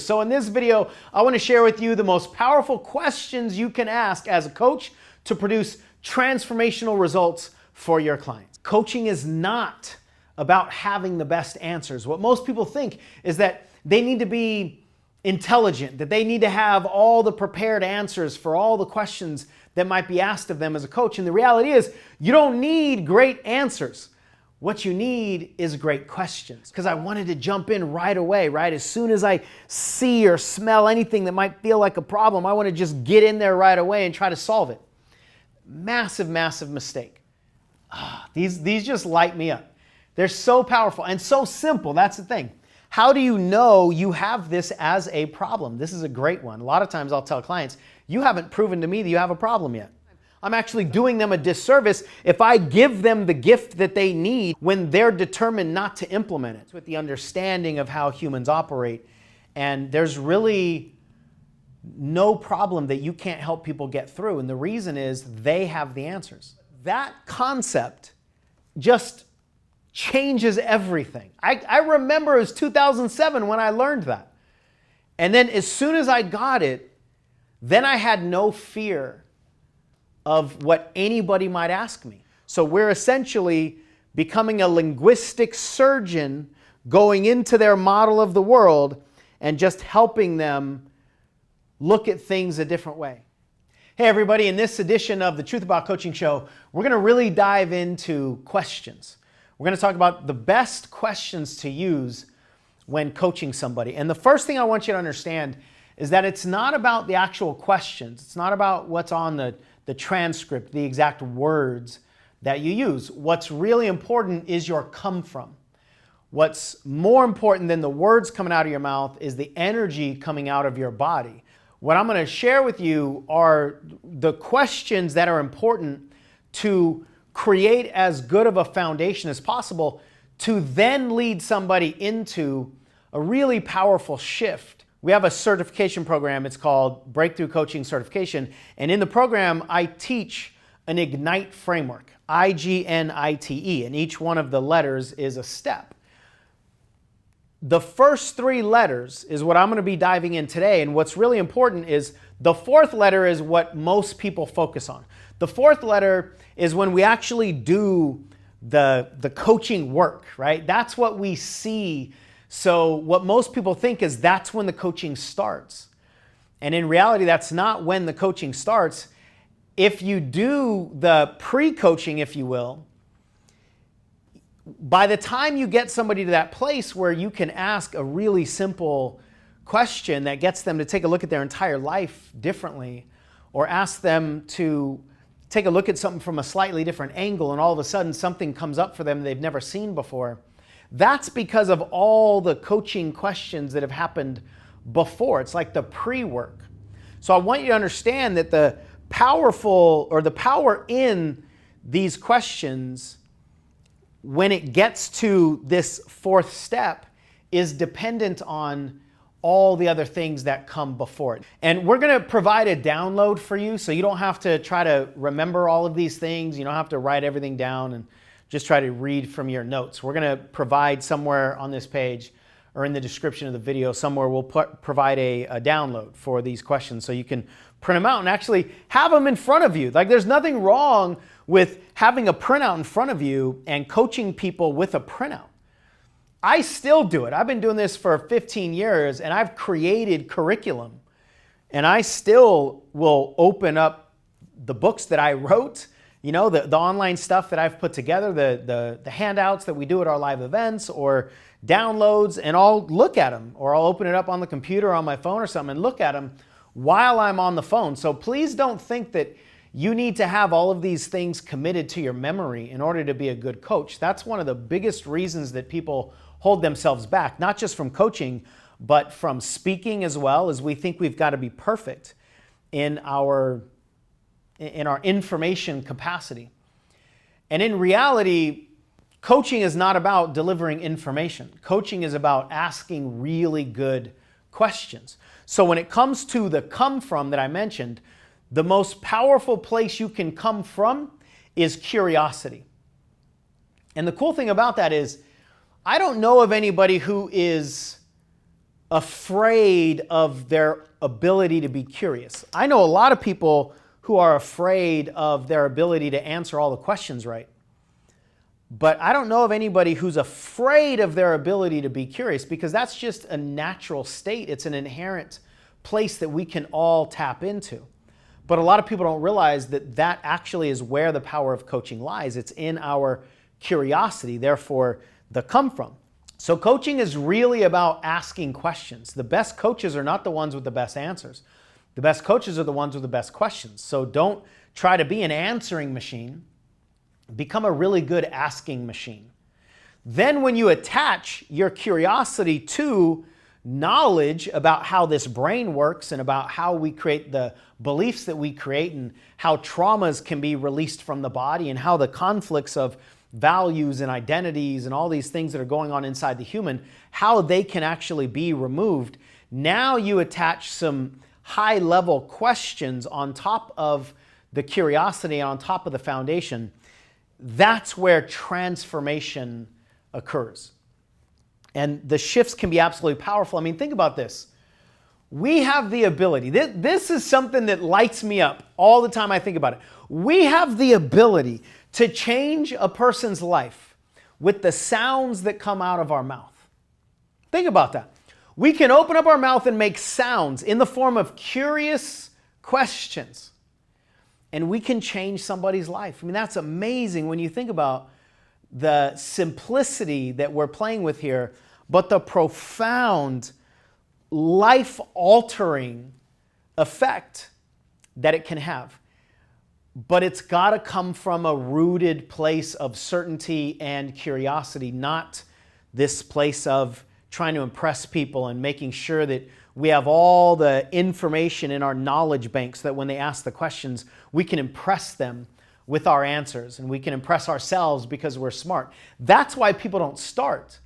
So in this video, I want to share with you the most powerful questions you can ask as a coach to produce transformational results for your clients. Coaching is not about having the best answers. What most people think is that they need to be intelligent, that they need to have all the prepared answers for all the questions that might be asked of them as a coach. And the reality is, you don't need great answers. What you need is great questions. Because I wanted to jump in right away, right? As soon as I see or smell anything that might feel like a problem, I want to just get in there right away and try to solve it. Massive, massive mistake. These just light me up. They're so powerful and so simple. That's the thing. How do you know you have this as a problem? This is a great one. A lot of times I'll tell clients, you haven't proven to me that you have a problem yet. I'm actually doing them a disservice if I give them the gift that they need when they're determined not to implement it. It's with the understanding of how humans operate. And there's really no problem that you can't help people get through. And the reason is they have the answers. That concept just changes everything. I remember it was 2007 when I learned that. And then as soon as I got it, then I had no fear of what anybody might ask me. So we're essentially becoming a linguistic surgeon going into their model of the world and just helping them look at things a different way. Hey everybody, in this edition of the Truth About Coaching show, we're going to really dive into questions. We're going to talk about the best questions to use when coaching somebody. And the first thing I want you to understand is that it's not about the actual questions. It's not about what's on the transcript, the exact words that you use. What's really important is your come from. What's more important than the words coming out of your mouth is the energy coming out of your body. What I'm going to share with you are the questions that are important to create as good of a foundation as possible to then lead somebody into a really powerful shift. We have a certification program. It's called Breakthrough Coaching Certification. And in the program, I teach an IGNITE framework, IGNITE, and each one of the letters is a step. The first three letters is what I'm going to be diving in today. And what's really important is the fourth letter is what most people focus on. The fourth letter is when we actually do the coaching work, right? That's what we see. So what most people think is that's when the coaching starts. And in reality, that's not when the coaching starts. If you do the pre-coaching, if you will, by the time you get somebody to that place where you can ask a really simple question that gets them to take a look at their entire life differently, or ask them to take a look at something from a slightly different angle, and all of a sudden something comes up for them they've never seen before, that's because of all the coaching questions that have happened before. It's like the pre-work. So I want you to understand that the power in these questions, when it gets to this fourth step, is dependent on all the other things that come before it. And we're going to provide a download for you so you don't have to try to remember all of these things. You don't have to write everything down and just try to read from your notes. We're going to provide somewhere on this page or in the description of the video, somewhere we'll provide a download for these questions so you can print them out and actually have them in front of you. Like, there's nothing wrong with having a printout in front of you and coaching people with a printout. I still do it. I've been doing this for 15 years and I've created curriculum, and I still will open up the books that I wrote, you know, the online stuff that I've put together, the handouts that we do at our live events or downloads, and I'll look at them, or I'll open it up on the computer or on my phone or something and look at them while I'm on the phone. So please don't think that you need to have all of these things committed to your memory in order to be a good coach. That's one of the biggest reasons that people hold themselves back, not just from coaching, but from speaking as well, as we think we've got to be perfect in our information capacity. And in reality, coaching is not about delivering information. Coaching is about asking really good questions. So when it comes to the come from that I mentioned, the most powerful place you can come from is curiosity. And the cool thing about that is, I don't know of anybody who is afraid of their ability to be curious. I know a lot of people who are afraid of their ability to answer all the questions right. But I don't know of anybody who's afraid of their ability to be curious, because that's just a natural state. It's an inherent place that we can all tap into. But a lot of people don't realize that that actually is where the power of coaching lies. It's in our curiosity, therefore the come from. So coaching is really about asking questions. The best coaches are not the ones with the best answers. The best coaches are the ones with the best questions. So don't try to be an answering machine. Become a really good asking machine. Then when you attach your curiosity to knowledge about how this brain works and about how we create the beliefs that we create and how traumas can be released from the body and how the conflicts of values and identities and all these things that are going on inside the human, how they can actually be removed. Now you attach some high-level questions on top of the curiosity and on top of the foundation. That's where transformation occurs. And the shifts can be absolutely powerful. I mean, think about this. We have the ability, this is something that lights me up all the time I think about it. We have the ability to change a person's life with the sounds that come out of our mouth. Think about that. We can open up our mouth and make sounds in the form of curious questions, and we can change somebody's life. I mean, that's amazing when you think about the simplicity that we're playing with here, but the profound, life-altering effect that it can have. But it's got to come from a rooted place of certainty and curiosity, not this place of trying to impress people and making sure that we have all the information in our knowledge banks, that when they ask the questions, we can impress them with our answers and we can impress ourselves because we're smart. That's why people don't start,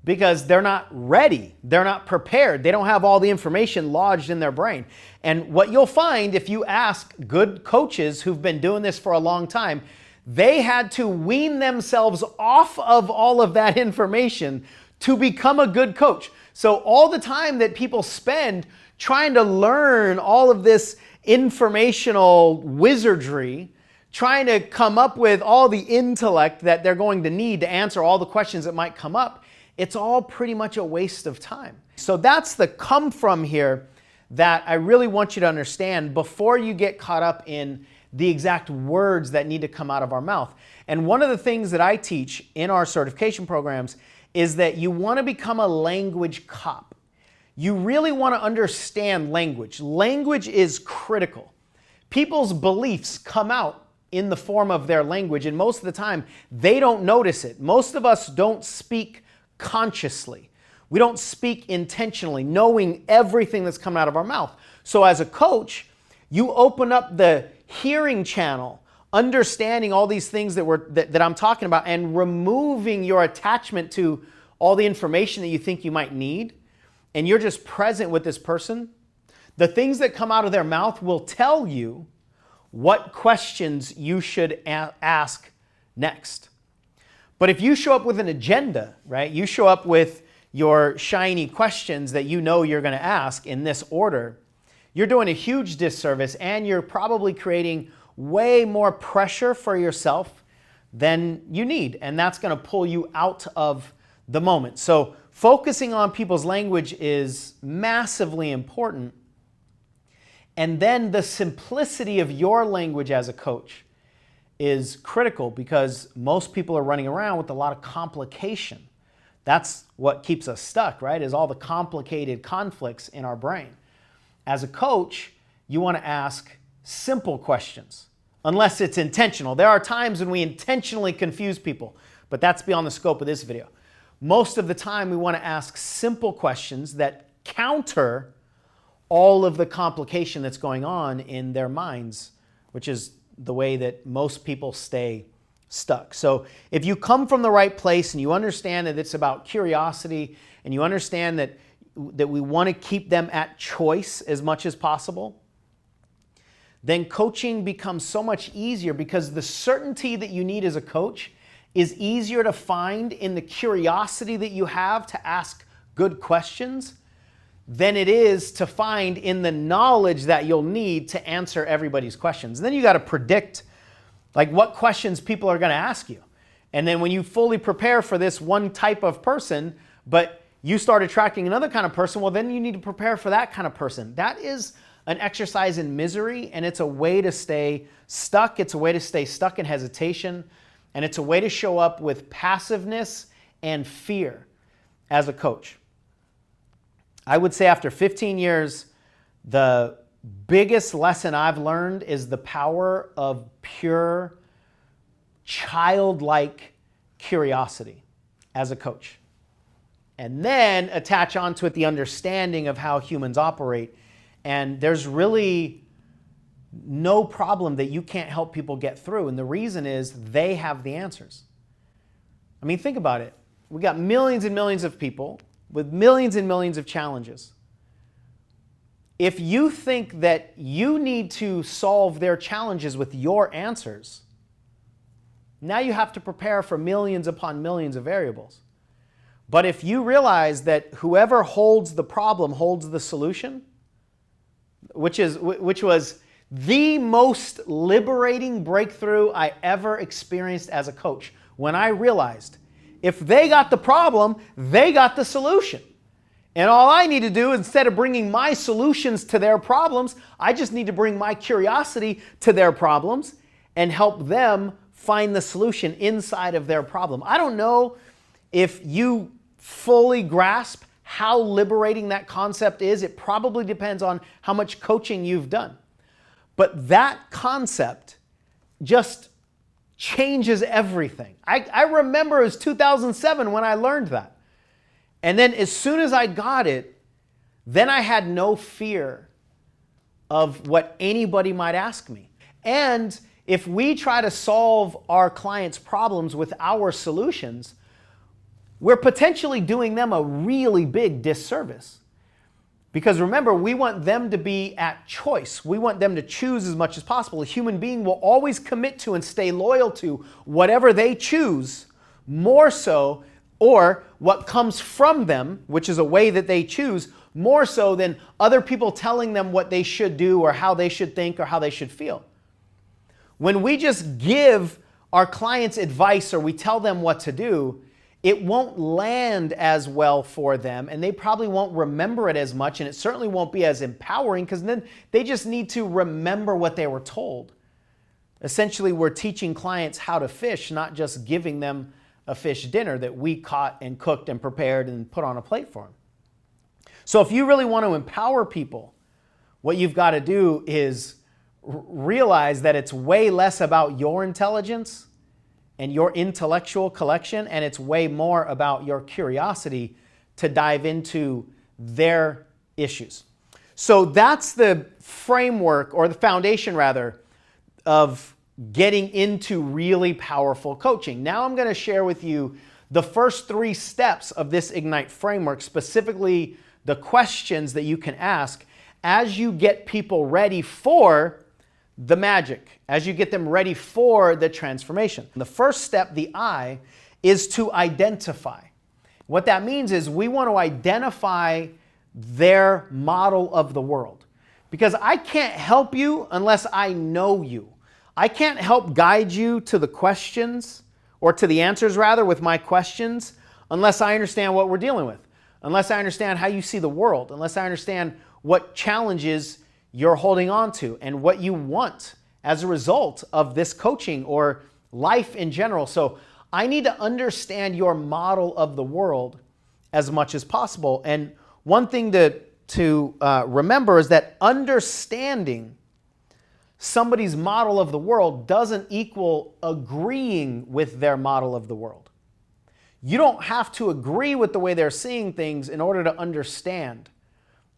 because they're not ready. They're not prepared. They don't have all the information lodged in their brain. And what you'll find if you ask good coaches who've been doing this for a long time, they had to wean themselves off of all of that information to become a good coach. So all the time that people spend trying to learn all of this informational wizardry, trying to come up with all the intellect that they're going to need to answer all the questions that might come up, it's all pretty much a waste of time. So that's the come from here that I really want you to understand before you get caught up in the exact words that need to come out of our mouth. And one of the things that I teach in our certification programs is that you want to become a language cop. You really want to understand language. Language is critical. People's beliefs come out in the form of their language, and most of the time they don't notice it. Most of us don't speak consciously. We don't speak intentionally, knowing everything that's coming out of our mouth. So as a coach, you open up the hearing channel, understanding all these things that I'm talking about, and removing your attachment to all the information that you think you might need, and you're just present with this person. The things that come out of their mouth will tell you what questions you should ask next. But if you show up with an agenda, right? You show up with your shiny questions that you know you're going to ask in this order, you're doing a huge disservice, and you're probably creating way more pressure for yourself than you need. And that's going to pull you out of the moment. So focusing on people's language is massively important. And then the simplicity of your language as a coach is critical, because most people are running around with a lot of complication. That's what keeps us stuck, right? Is all the complicated conflicts in our brain. As a coach, you want to ask simple questions, unless it's intentional. There are times when we intentionally confuse people, but that's beyond the scope of this video. Most of the time, we want to ask simple questions that counter all of the complication that's going on in their minds, which is the way that most people stay stuck. So if you come from the right place and you understand that it's about curiosity, and you understand that we want to keep them at choice as much as possible, then coaching becomes so much easier, because the certainty that you need as a coach is easier to find in the curiosity that you have to ask good questions than it is to find in the knowledge that you'll need to answer everybody's questions. And then you got to predict like what questions people are going to ask you. And then when you fully prepare for this one type of person, but you start attracting another kind of person, well, then you need to prepare for that kind of person. That is an exercise in misery, and it's a way to stay stuck. It's a way to stay stuck in hesitation, and it's a way to show up with passiveness and fear as a coach. I would say after 15 years, the biggest lesson I've learned is the power of pure, childlike curiosity as a coach. And then attach onto it the understanding of how humans operate. And there's really no problem that you can't help people get through. And the reason is they have the answers. I mean, think about it. We got millions and millions of people with millions and millions of challenges. If you think that you need to solve their challenges with your answers, now you have to prepare for millions upon millions of variables. But if you realize that whoever holds the problem holds the solution, which was the most liberating breakthrough I ever experienced as a coach, when I realized if they got the problem, they got the solution. And all I need to do, instead of bringing my solutions to their problems, I just need to bring my curiosity to their problems and help them find the solution inside of their problem. I don't know if you fully grasp how liberating that concept is. It probably depends on how much coaching you've done. But that concept just changes everything. I remember it was 2007 when I learned that. And then as soon as I got it, then I had no fear of what anybody might ask me. And if we try to solve our clients' problems with our solutions, we're potentially doing them a really big disservice. Because remember, we want them to be at choice. We want them to choose as much as possible. A human being will always commit to and stay loyal to whatever they choose, more so, or what comes from them, which is a way that they choose, more so than other people telling them what they should do or how they should think or how they should feel. When we just give our clients advice or we tell them what to do, it won't land as well for them, and they probably won't remember it as much, and it certainly won't be as empowering because then they just need to remember what they were told. Essentially, we're teaching clients how to fish, not just giving them a fish dinner that we caught and cooked and prepared and put on a plate for them. So if you really want to empower people, what you've got to do is realize that it's way less about your intelligence and your intellectual collection, and it's way more about your curiosity to dive into their issues. So that's the framework, or the foundation rather, of getting into really powerful coaching. Now I'm going to share with you the first 3 steps of this Ignite framework, specifically the questions that you can ask as you get people ready for the magic, as you get them ready for the transformation. The first step, the I, is to identify. What that means is we want to identify their model of the world. Because I can't help you unless I know you. I can't help guide you to the questions, or to the answers rather, with my questions, unless I understand what we're dealing with, unless I understand how you see the world, unless I understand what challenges you're holding on to and what you want as a result of this coaching or life in general. So I need to understand your model of the world as much as possible. And one thing to remember is that understanding somebody's model of the world doesn't equal agreeing with their model of the world. You don't have to agree with the way they're seeing things in order to understand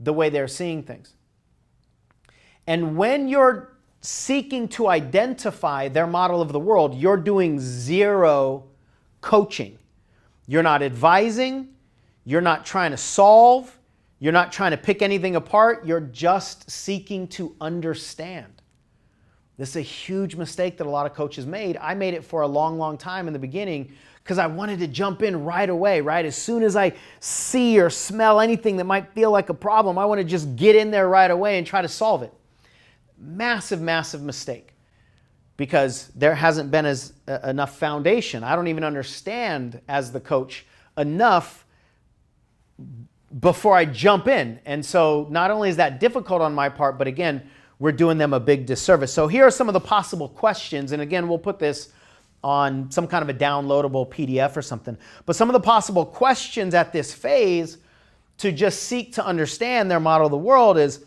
the way they're seeing things. And when you're seeking to identify their model of the world, you're doing zero coaching. You're not advising, you're not trying to solve, you're not trying to pick anything apart, you're just seeking to understand. This is a huge mistake that a lot of coaches made. I made it for a long, long time in the beginning because I wanted to jump in right away, right? As soon as I see or smell anything that might feel like a problem, I want to just get in there right away and try to solve it. Massive, massive mistake, because there hasn't been enough foundation. I don't even understand as the coach enough before I jump in. And so not only is that difficult on my part, but again, we're doing them a big disservice. So here are some of the possible questions. And again, we'll put this on some kind of a downloadable PDF or something. But some of the possible questions at this phase to just seek to understand their model of the world is,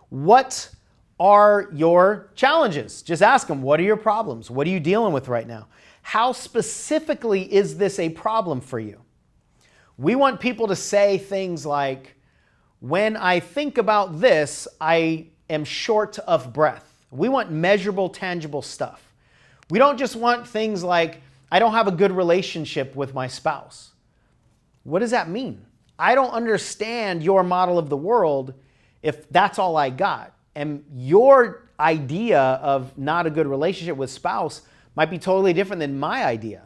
what are your challenges? Just ask them, what are your problems? What are you dealing with right now? How specifically is this a problem for you? We want people to say things like, when I think about this, I am short of breath. We want measurable, tangible stuff. We don't just want things like, I don't have a good relationship with my spouse. What does that mean? I don't understand your model of the world if that's all I got. And your idea of not a good relationship with spouse might be totally different than my idea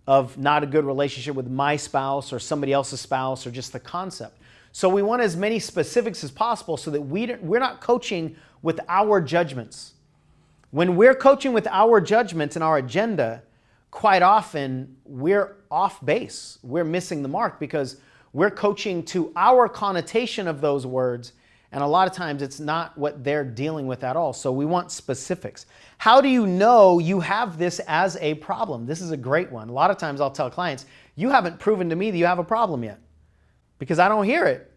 of not a good relationship with my spouse or somebody else's spouse, or just the concept. So we want as many specifics as possible so that we're not coaching with our judgments. When we're coaching with our judgments and our agenda, quite often we're off base. We're missing the mark because we're coaching to our connotation of those words, and a lot of times it's not what they're dealing with at all. So we want specifics. How do you know you have this as a problem? This is a great one. A lot of times I'll tell clients, you haven't proven to me that you have a problem yet, because I don't hear it,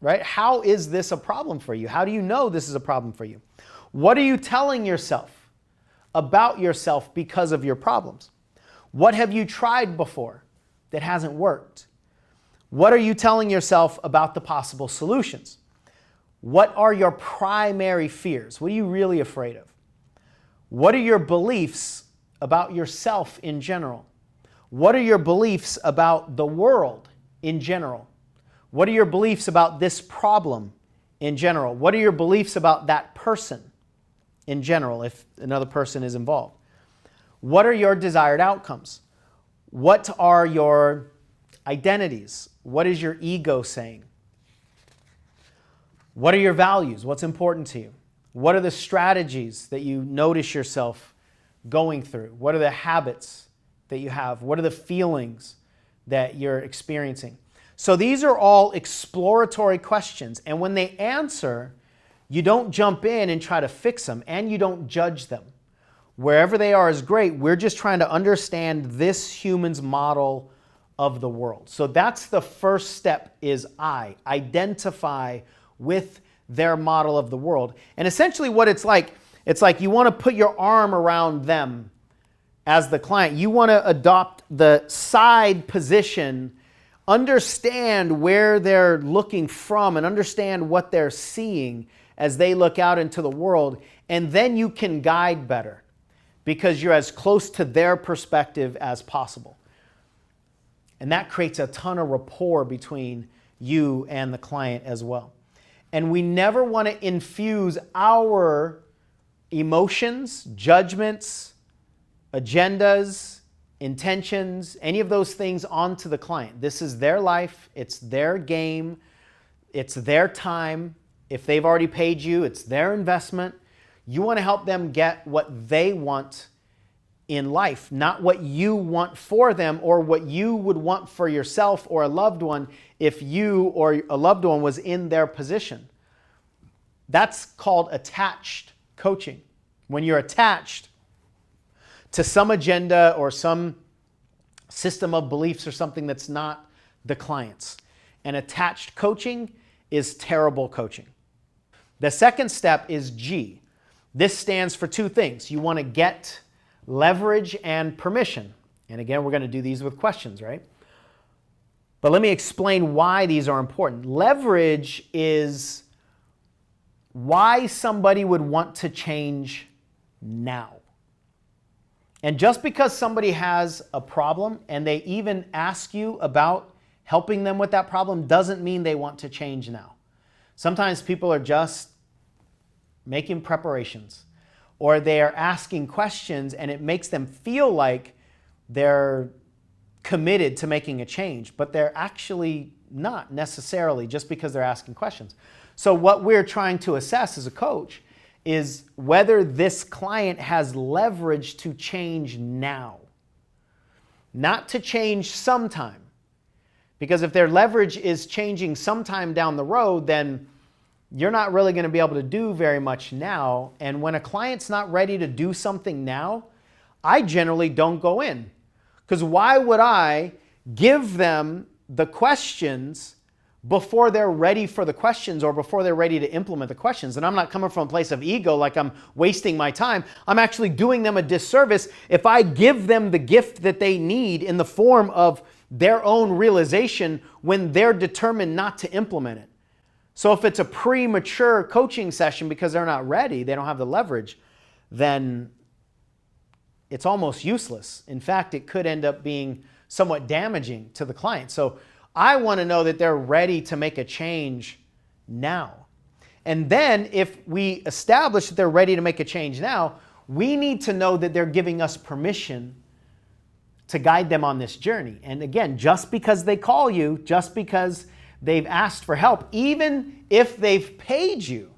right? How is this a problem for you? How do you know this is a problem for you? What are you telling yourself about yourself because of your problems? What have you tried before that hasn't worked? What are you telling yourself about the possible solutions? What are your primary fears? What are you really afraid of? What are your beliefs about yourself in general? What are your beliefs about the world in general? What are your beliefs about this problem in general? What are your beliefs about that person in general, if another person is involved? What are your desired outcomes? What are your identities? What is your ego saying? What are your values? What's important to you? What are the strategies that you notice yourself going through? What are the habits that you have? What are the feelings that you're experiencing? So these are all exploratory questions. And when they answer, you don't jump in and try to fix them, and you don't judge them. Wherever they are is great. We're just trying to understand this human's model of the world. So that's the first step, is identify with their model of the world. And essentially what it's like you want to put your arm around them as the client. You want to adopt the side position, understand where they're looking from, and understand what they're seeing as they look out into the world. And then you can guide better because you're as close to their perspective as possible. And that creates a ton of rapport between you and the client as well. And we never want to infuse our emotions, judgments, agendas, intentions, any of those things onto the client. This is their life. It's their game. It's their time. If they've already paid you, it's their investment. You want to help them get what they want in life, not what you want for them or what you would want for yourself or a loved one if you or a loved one was in their position. That's called attached coaching. When you're attached to some agenda or some system of beliefs or something that's not the client's. And attached coaching is terrible coaching. The second step is G. This stands for two things. You want to get leverage and permission. And again, we're going to do these with questions, right? But let me explain why these are important. Leverage is why somebody would want to change now. And just because somebody has a problem and they even ask you about helping them with that problem doesn't mean they want to change now. Sometimes people are just making preparations, or they are asking questions and it makes them feel like they're committed to making a change, but they're actually not necessarily just because they're asking questions. So what we're trying to assess as a coach is whether this client has leverage to change now, not to change sometime. Because if their leverage is changing sometime down the road, then you're not really going to be able to do very much now. And when a client's not ready to do something now, I generally don't go in. Because why would I give them the questions before they're ready for the questions or before they're ready to implement the questions? And I'm not coming from a place of ego like I'm wasting my time. I'm actually doing them a disservice if I give them the gift that they need in the form of their own realization when they're determined not to implement it. So if it's a premature coaching session because they're not ready, they don't have the leverage, then it's almost useless. In fact, it could end up being somewhat damaging to the client. So I want to know that they're ready to make a change now. And then if we establish that they're ready to make a change now, we need to know that they're giving us permission to guide them on this journey. And again, just because they call you, just because they've asked for help, even if they've paid you,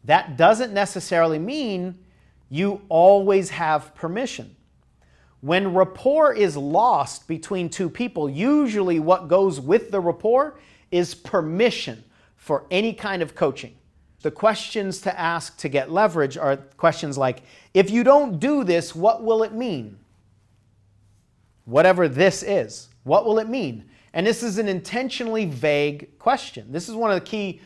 that doesn't necessarily mean you always have permission. When rapport is lost between two people, usually what goes with the rapport is permission for any kind of coaching. The questions to ask to get leverage are questions like, if you don't do this, what will it mean? Whatever this is, what will it mean? And this is an intentionally vague question. This is one of the key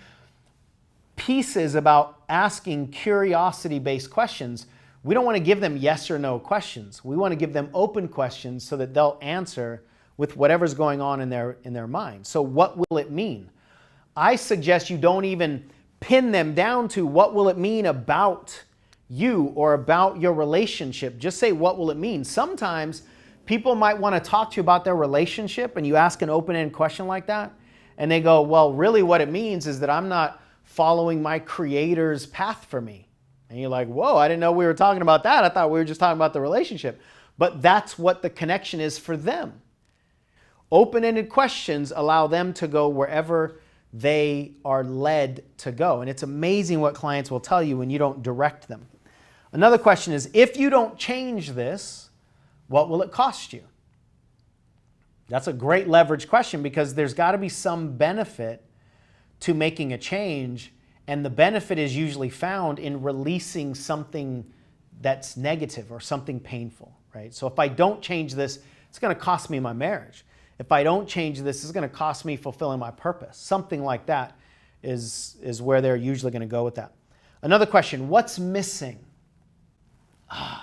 pieces about asking curiosity-based questions. We don't want to give them yes or no questions. We want to give them open questions so that they'll answer with whatever's going on in their mind. So what will it mean? I suggest you don't even pin them down to what will it mean about you or about your relationship. Just say, what will it mean? Sometimes people might want to talk to you about their relationship and you ask an open-ended question like that and they go, well, really what it means is that I'm not following my Creator's path for me. And you're like, whoa, I didn't know we were talking about that. I thought we were just talking about the relationship. But that's what the connection is for them. Open-ended questions allow them to go wherever they are led to go. And it's amazing what clients will tell you when you don't direct them. Another question is, if you don't change this, what will it cost you? That's a great leverage question because there's got to be some benefit to making a change. And the benefit is usually found in releasing something that's negative or something painful, right? So if I don't change this, it's going to cost me my marriage. If I don't change this, it's going to cost me fulfilling my purpose. Something like that is where they're usually going to go with that. Another question, what's missing?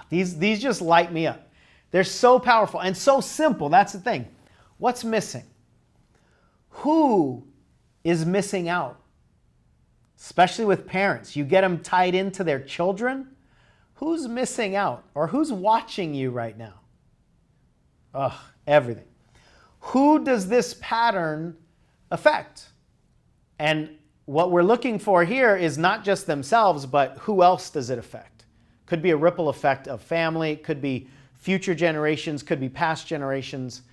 These just light me up. They're so powerful and so simple. That's the thing. What's missing? Who is missing out? Especially with parents, you get them tied into their children. Who's missing out? Or who's watching you right now? Everything. Who does this pattern affect? And what we're looking for here is not just themselves, but who else does it affect? Could be a ripple effect of family, could be future generations, could be past generations.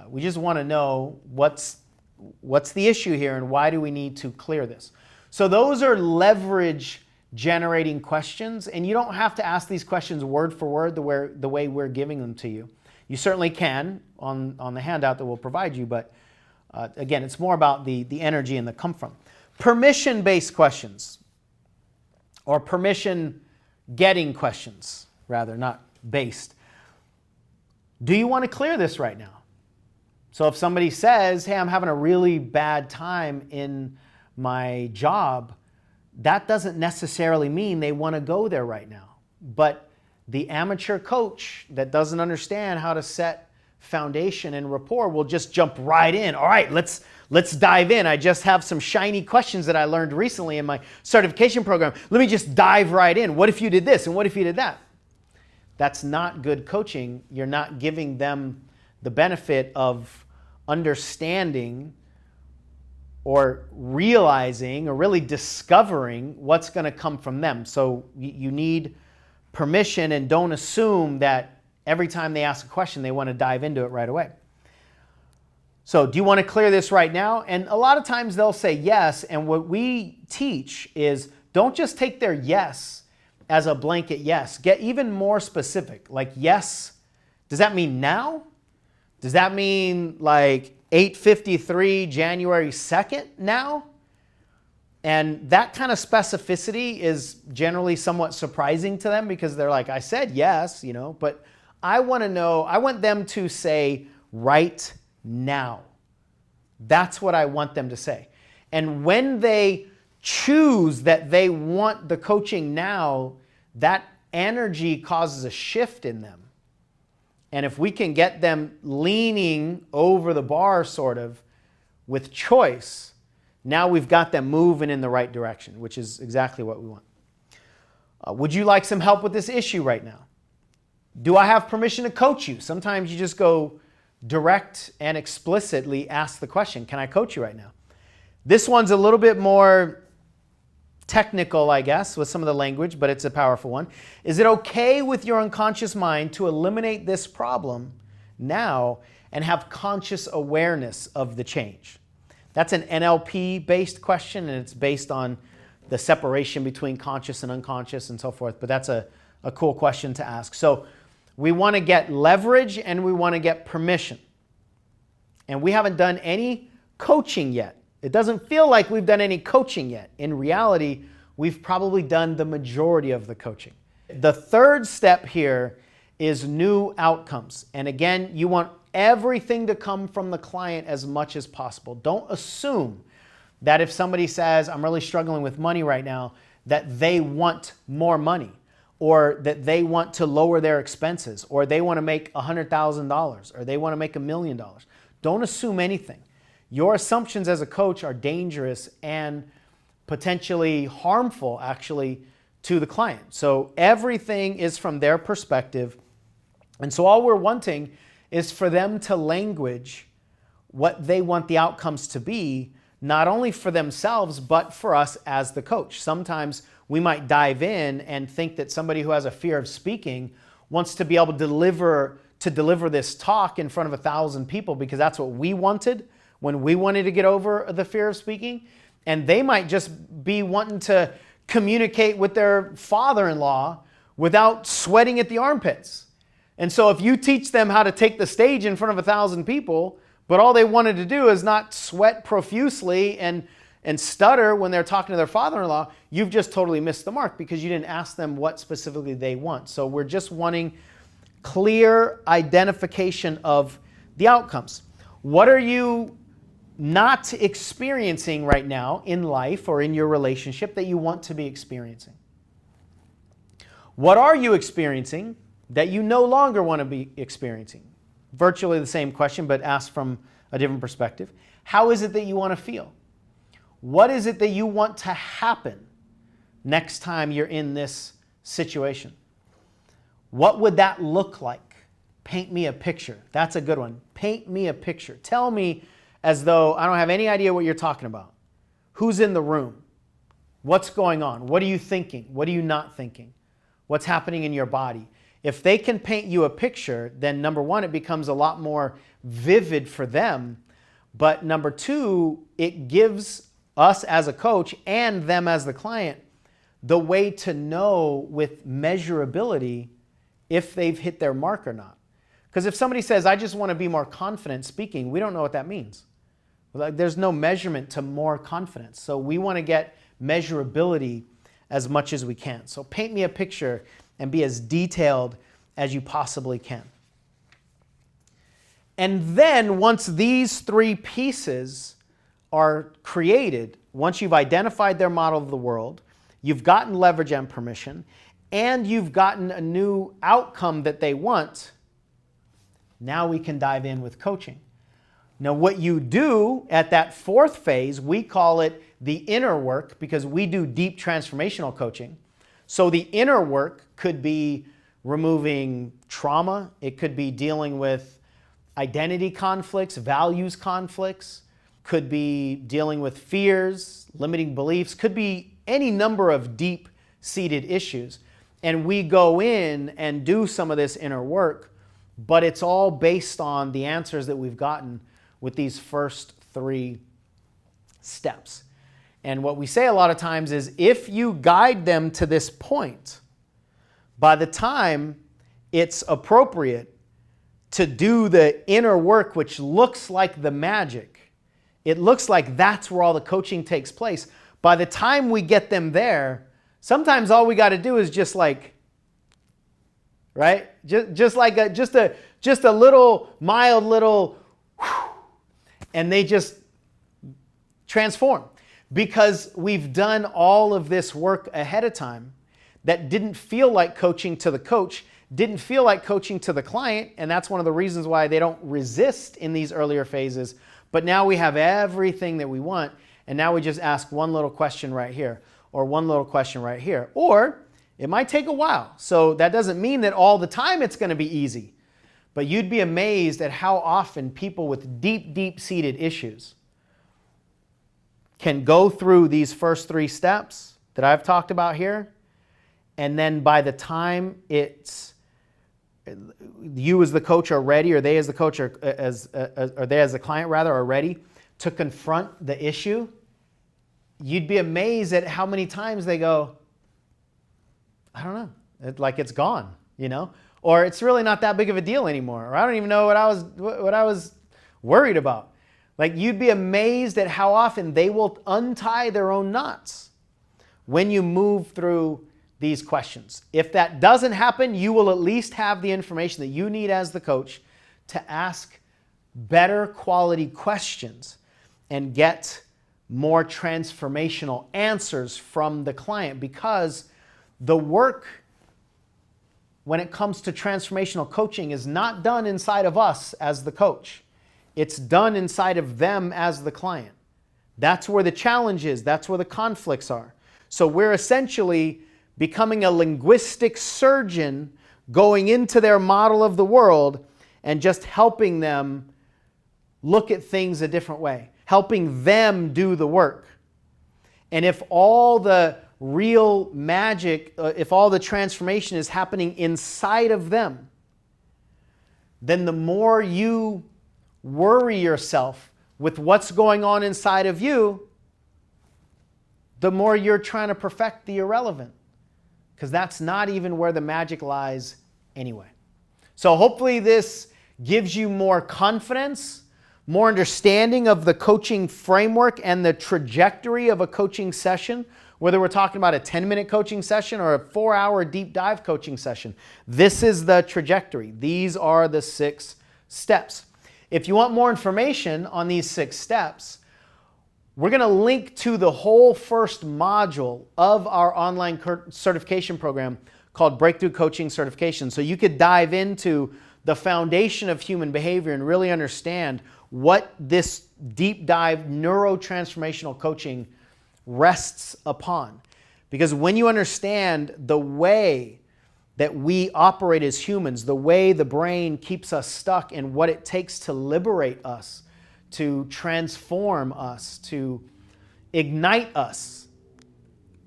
We just want to know what's the issue here and why do we need to clear this? So those are leverage generating questions, and you don't have to ask these questions word for word the way we're giving them to you. You certainly can on the handout that we'll provide you, but again, it's more about the energy and the come from. Permission-based questions, or permission-getting questions, rather, not based. Do you want to clear this right now? So if somebody says, hey, I'm having a really bad time in my job, that doesn't necessarily mean they want to go there right now. But the amateur coach that doesn't understand how to set foundation and rapport will just jump right in. All right, let's dive in. I just have some shiny questions that I learned recently in my certification program. Let me just dive right in. What if you did this and what if you did that? That's not good coaching. You're not giving them the benefit of understanding or realizing or really discovering what's going to come from them. So you need permission, and don't assume that every time they ask a question, they want to dive into it right away. So do you want to clear this right now? And a lot of times they'll say yes. And what we teach is don't just take their yes as a blanket yes. Get even more specific. Like yes, does that mean now? Does that mean like 8:53 January 2nd now? And that kind of specificity is generally somewhat surprising to them because they're like, I said yes, but I want to know, I want them to say right now. That's what I want them to say. And when they choose that they want the coaching now, that energy causes a shift in them. And if we can get them leaning over the bar sort of with choice, now we've got them moving in the right direction, which is exactly what we want. Would you like some help with this issue right now? Do I have permission to coach you? Sometimes you just go direct and explicitly ask the question, can I coach you right now? This one's a little bit more technical, I guess, with some of the language, but it's a powerful one. Is it okay with your unconscious mind to eliminate this problem now and have conscious awareness of the change? That's an NLP-based question, and it's based on the separation between conscious and unconscious and so forth, but that's a cool question to ask. So we want to get leverage and we want to get permission. And we haven't done any coaching yet. It doesn't feel like we've done any coaching yet. In reality, we've probably done the majority of the coaching. The third step here is new outcomes. And again, you want everything to come from the client as much as possible. Don't assume that if somebody says, I'm really struggling with money right now, that they want more money, or that they want to lower their expenses, or they want to make $100,000, or they want to make $1 million. Don't assume anything. Your assumptions as a coach are dangerous and potentially harmful, actually, to the client. So everything is from their perspective. And so all we're wanting is for them to language what they want the outcomes to be, not only for themselves, but for us as the coach. Sometimes we might dive in and think that somebody who has a fear of speaking wants to be able to deliver this talk in front of 1,000 people because that's what we wanted when we wanted to get over the fear of speaking. And they might just be wanting to communicate with their father-in-law without sweating at the armpits. And so if you teach them how to take the stage in front of 1,000 people, but all they wanted to do is not sweat profusely and stutter when they're talking to their father-in-law, you've just totally missed the mark because you didn't ask them what specifically they want. So we're just wanting clear identification of the outcomes. What are you not experiencing right now in life or in your relationship that you want to be experiencing? What are you experiencing that you no longer want to be experiencing? Virtually the same question, but asked from a different perspective. How is it that you want to feel? What is it that you want to happen next time you're in this situation? What would that look like? Paint me a picture. That's a good one. Paint me a picture. Tell me as though I don't have any idea what you're talking about. Who's in the room? What's going on? What are you thinking? What are you not thinking? What's happening in your body? If they can paint you a picture, then number one, it becomes a lot more vivid for them. But number two, it gives us as a coach and them as the client the way to know with measurability if they've hit their mark or not. Because if somebody says, I just want to be more confident speaking, we don't know what that means. There's no measurement to more confidence. So we want to get measurability as much as we can. So paint me a picture and be as detailed as you possibly can. And then once these three pieces are created, once you've identified their model of the world, you've gotten leverage and permission, and you've gotten a new outcome that they want, now we can dive in with coaching. Now what you do at that fourth phase, we call it the inner work because we do deep transformational coaching. So the inner work could be removing trauma. It could be dealing with identity conflicts, values conflicts, could be dealing with fears, limiting beliefs, could be any number of deep-seated issues. And we go in and do some of this inner work, but it's all based on the answers that we've gotten with these first 3 steps. And what we say a lot of times is if you guide them to this point, by the time it's appropriate to do the inner work, which looks like the magic, it looks like that's where all the coaching takes place. By the time we get them there, sometimes all we got to do is just like, right? Just a little mild little, and they just transform. Because we've done all of this work ahead of time that didn't feel like coaching to the coach, didn't feel like coaching to the client, and that's one of the reasons why they don't resist in these earlier phases. But now we have everything that we want, and now we just ask one little question right here, or one little question right here. Or it might take a while. So that doesn't mean that all the time it's going to be easy. But you'd be amazed at how often people with deep, deep-seated issues can go through these first 3 steps that I've talked about here, and then by the time it's you as the coach are ready, or they as the coach or they as the client rather are ready to confront the issue, you'd be amazed at how many times they go, I don't know, like it's gone, you know, or it's really not that big of a deal anymore, or I don't even know what I was worried about. Like, you'd be amazed at how often they will untie their own knots when you move through these questions. If that doesn't happen, you will at least have the information that you need as the coach to ask better quality questions and get more transformational answers from the client, because the work when it comes to transformational coaching is not done inside of us as the coach. It's done inside of them as the client. That's where the challenge is. That's where the conflicts are. So we're essentially becoming a linguistic surgeon going into their model of the world and just helping them look at things a different way, helping them do the work. And if all the real magic, if all the transformation is happening inside of them, then the more you worry yourself with what's going on inside of you, the more you're trying to perfect the irrelevant, because that's not even where the magic lies anyway. So hopefully this gives you more confidence, more understanding of the coaching framework and the trajectory of a coaching session, whether we're talking about a 10-minute coaching session or a 4-hour deep dive coaching session. This is the trajectory. These are the 6 steps. If you want more information on these 6 steps, we're going to link to the whole first module of our online certification program called Breakthrough Coaching Certification. So you could dive into the foundation of human behavior and really understand what this deep dive neurotransformational coaching rests upon. Because when you understand the way that we operate as humans, the way the brain keeps us stuck, and what it takes to liberate us, to transform us, to ignite us,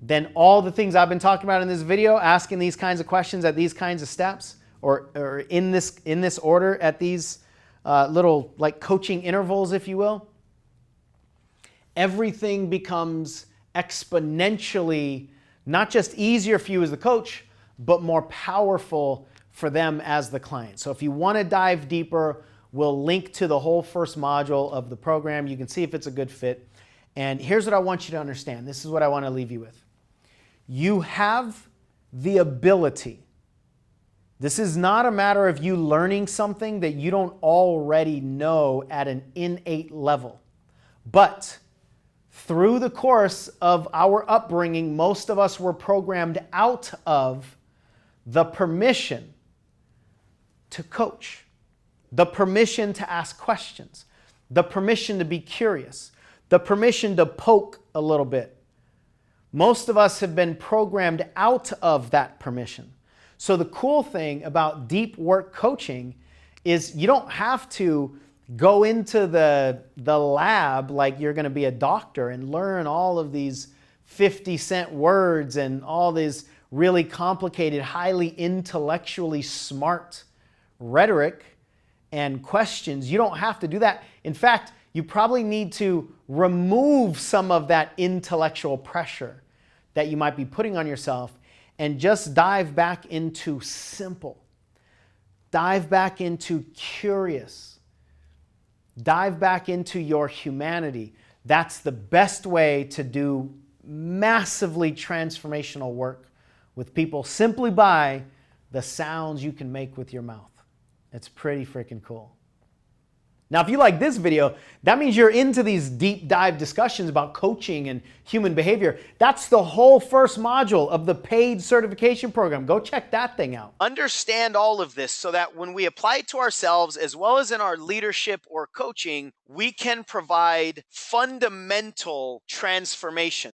then all the things I've been talking about in this video, asking these kinds of questions at these kinds of steps, or in this order at these little like coaching intervals, if you will, everything becomes exponentially not just easier for you as the coach, but more powerful for them as the client. So if you want to dive deeper, we'll link to the whole first module of the program. You can see if it's a good fit. And here's what I want you to understand. This is what I want to leave you with. You have the ability. This is not a matter of you learning something that you don't already know at an innate level. But through the course of our upbringing, most of us were programmed out of the permission to coach, the permission to ask questions, the permission to be curious, the permission to poke a little bit. Most of us have been programmed out of that permission. So the cool thing about deep work coaching is you don't have to go into the lab like you're going to be a doctor and learn all of these 50-cent words and all these really complicated, highly intellectually smart rhetoric and questions. You don't have to do that. In fact, you probably need to remove some of that intellectual pressure that you might be putting on yourself and just dive back into simple. Dive back into curious. Dive back into your humanity. That's the best way to do massively transformational work with people simply by the sounds you can make with your mouth. It's pretty freaking cool. Now, if you like this video, that means you're into these deep dive discussions about coaching and human behavior. That's the whole first module of the paid certification program. Go check that thing out. Understand all of this so that when we apply it to ourselves, as well as in our leadership or coaching, we can provide fundamental transformation.